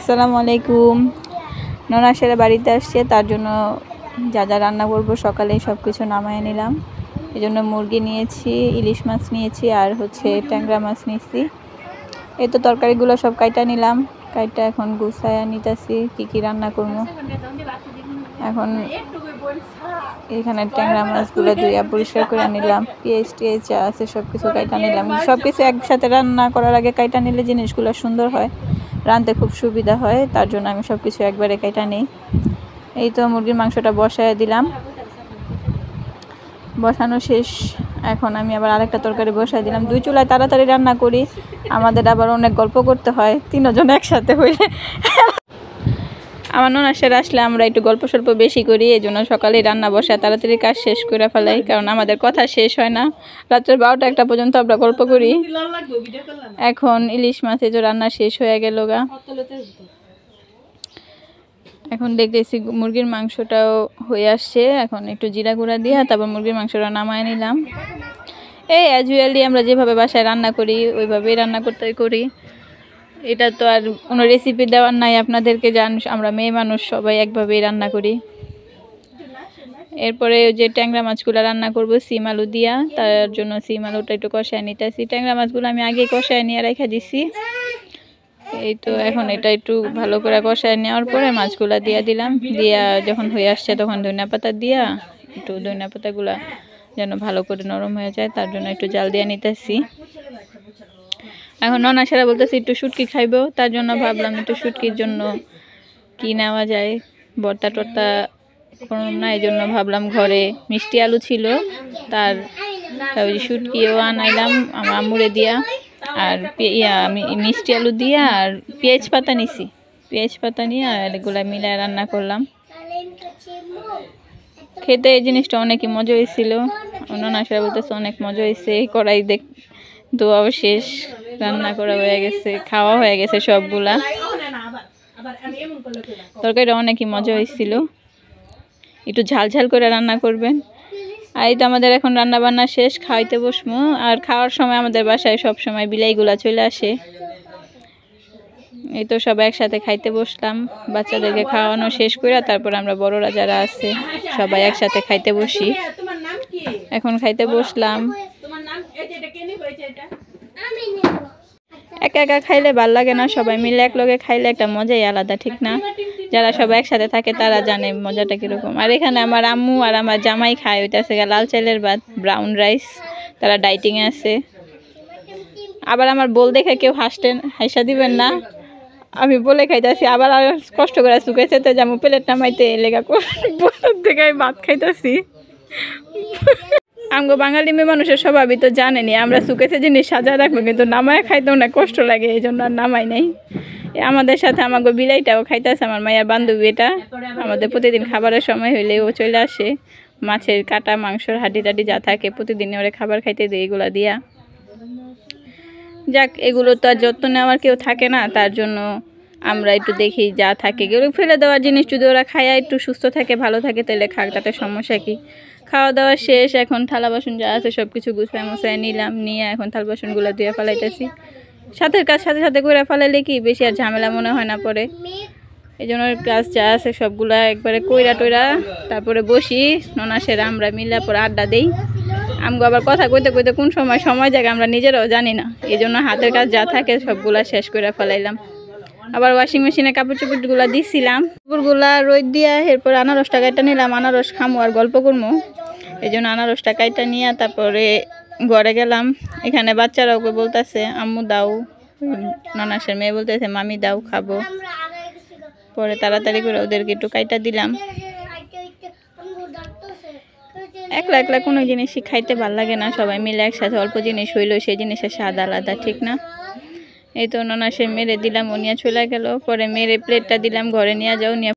আসসালামু আলাইকুম। ননাসের বাড়িতে আসছে, তার জন্য যা যা রান্না করব সকালে সব কিছু নামায় নিলাম। এই জন্য মুরগি নিয়েছি, ইলিশ মাছ নিয়েছি, আর হচ্ছে ট্যাংরা মাছ নিয়েছি। এই তো তরকারিগুলো সব কাইটা নিলাম, কাইটা এখন গুছায়া নিতেছি কি কি রান্না করবো। এখন এখানে ট্যাংরা মাছগুলো ধুইয়া পরিষ্কার করে নিলাম, পেঁয়াজ টেজ যা আছে সব কিছু কাইটা নিলাম। সব কিছু একসাথে রান্না করার আগে কাইটা নিলে জিনিসগুলো সুন্দর হয়, রাঁধতে খুব সুবিধা হয়, তার জন্য আমি সব কিছু একবারে কাইটা নিই। এই তো মুরগির মাংসটা বসায় দিলাম, বসানো শেষ। এখন আমি আবার আরেকটা তরকারি বসায় দিলাম। দুই চুলায় তাড়াতাড়ি রান্না করি, আমাদের আবার অনেক গল্প করতে হয় তিনজন একসাথে হইলে। আমার ননাসের আসলে আমরা একটু গল্প স্বল্প বেশি করি, এই জন্য সকালে রান্না বসায় তাড়াতাড়ি কাজ শেষ করে ফেলাই, কারণ আমাদের কথা শেষ হয় না। রাত্রের 12টা-1টা পর্যন্ত আমরা গল্প করি। এখন ইলিশ মাছে যে রান্না শেষ হয়ে গেল গা, এখন দেখতেছি মুরগির মাংসটাও হয়ে আসছে। এখন একটু জিরা গুঁড়া দিয়ে তারপর মুরগির মাংসটা নামায় নিলাম। এই অ্যাজুয়ালি আমরা যেভাবে বাসায় রান্না করি ওইভাবেই রান্না করি। এটা তো আর কোনো রেসিপি দেওয়ার নাই আপনাদেরকে, জান আমরা মেয়ে মানুষ সবাই একভাবেই রান্না করি। এরপরে যে ট্যাংরা মাছগুলো রান্না করব সিম আলু দিয়া, তার জন্য সিম আলুটা একটু কষায় নিতেছি। ট্যাংরা মাছগুলো আমি আগে কষায় নিয়ে রেখে দিছি। এই তো এখন এটা একটু ভালো করে কষায় নেওয়ার পরে মাছগুলা দিয়ে দিলাম, দিয়া যখন হয়ে আসছে তখন ধনিয়া পাতা দিয়া একটু ধনিয়া পাতাগুলা যেন ভালো করে নরম হয়ে যায়, তার জন্য একটু জাল দিয়ে নিতেছি। এখন ননাসেরা বলতেছি একটু শুটকি খাইবো, তার জন্য ভাবলাম একটু শুটকির জন্য কি নেওয়া যায়, ভর্তা টর্তা করুন না, এই জন্য ভাবলাম ঘরে মিষ্টি আলু ছিল, তার শুটকিও আনাইলাম আমার আম্মুরে দিয়া, আর আমি মিষ্টি আলু দিয়া আর পেঁয়াজ পাতা নিছি, পেঁয়াজ পাতা নিয়ে আর এগুলা মিলায় রান্না করলাম। খেতে এই জিনিসটা অনেকই মজা হয়েছিল, ননাসেরা বলতেছে অনেক মজা হয়েছে। কড়াই ধোয়াও শেষ, রান্না করা হয়ে গেছে, খাওয়া হয়ে গেছে সবগুলা। তরকারিটা অনেকই মজা হয়েছিল, একটু ঝাল ঝাল করে রান্না করবেন। আর এই তো আমাদের এখন রান্না বান্না শেষ, খাইতে বসবো। আর খাওয়ার সময় আমাদের বাসায় সব সময় বিলাইগুলা চলে আসে। এই তো সব একসাথে খাইতে বসলাম, বাচ্চাদেরকে খাওয়ানো শেষ করে তারপর আমরা বড়রা যারা আছে সবাই একসাথে খাইতে বসি। এখন খাইতে বসলাম। একা একা খাইলে ভাল লাগে না, সবাই মিলে একলগে খাইলে একটা মজাই আলাদা, ঠিক না? যারা সবাই একসাথে থাকে তারা জানে মজাটা কিরকম। আর এখানে আমার আম্মু আর আমার জামাই খায় হইতেছে লাল চালের ভাত, ব্রাউন রাইস, তারা ডাইটিংয়ে আছে। আবার আমার বল দেখে কেউ হাসা দিবেন না, আমি বলে খাইতেছি, আবার আর কষ্ট করে শুকাইছে তো যেমন প্লেট নামাইতে লেগা থেকে আমি ভাত খাইতেছি। আমগো বাঙালি মেয়ে মানুষের স্বভাবই তো জানেনি, আমরা শুকেছে জিনিস সাজায় রাখবো, কিন্তু নামায় খাইতে অনেক কষ্ট লাগে, এই জন্য আর নামাই নাই। আমাদের সাথে আমাকে বিলাইটাও খাইতেছে, আমার মায়ের বান্ধবী, এটা আমাদের প্রতিদিন খাবারের সময় হইলে ও চলে আসে, মাছের কাটা মাংসর হাড্ডি টাড্ডি যা থাকে প্রতিদিন ওরে খাবার খাইতে দিই এগুলা দিয়া। যাক, এগুলো তো আর যত্ন নেওয়ার কেউ থাকে না, তার জন্য আমরা একটু দেখি যা থাকে এগুলো ফেলে দেওয়ার জিনিস যদি ওরা খায় একটু সুস্থ থাকে ভালো থাকে তাহলে খাক, তাতে সমস্যা কি। খাওয়া দাওয়া শেষ, এখন থালা বাসন যা আছে সব কিছু গুছায় মুছায় নিলাম, নিয়ে এখন থালা বাসনগুলো ধুয়ে ফেলাইতেছি। সাথে কাজ সাথে সাথে করে ফেলাইলে কি বেশি আর ঝামেলা মনে হয় না পরে, এই জন্য কাজ যা আছে সবগুলা একবারে কইরা টইরা তারপরে বসি ননাসেরা আমরা মিলা পরে আড্ডা দেই। আমগো আবার কথা কইতে কইতে কোন সময় জায়গা আমরা নিজেরাও জানি না, এই জন্য হাতের কাজ যা থাকে সবগুলা শেষ করে ফেলাইলাম। আবার ওয়াশিং মেশিনে কাপড় চোপড়গুলো দিছিলাম, কাপড়গুলা রোদ দিয়া এরপর আনারসটা কাইটা নিলাম, আনারস খামো আর গল্প করবো, এই জন্য আনারসটা কাইটা নিয়ে তারপরে ঘরে গেলাম। এখানে বাচ্চারাও বলতেছে আম্মু দাও, ননাসের মেয়ে বলতেছে মামি দাও খাবো, পরে তাড়াতাড়ি করে ওদেরকে একটু কাইটা দিলাম। একলা একলা কোনো জিনিসই খাইতে ভাল লাগে না, সবাই মিলে একসাথে অল্প জিনিস হইলো সেই জিনিসের স্বাদ আলাদা, ঠিক না? এই তো ননাসের মেরে দিলাম, ও নিয়ে চলে গেল, পরে মেরে প্লেটটা দিলাম ঘরে নিয়ে যাও, নিয়ে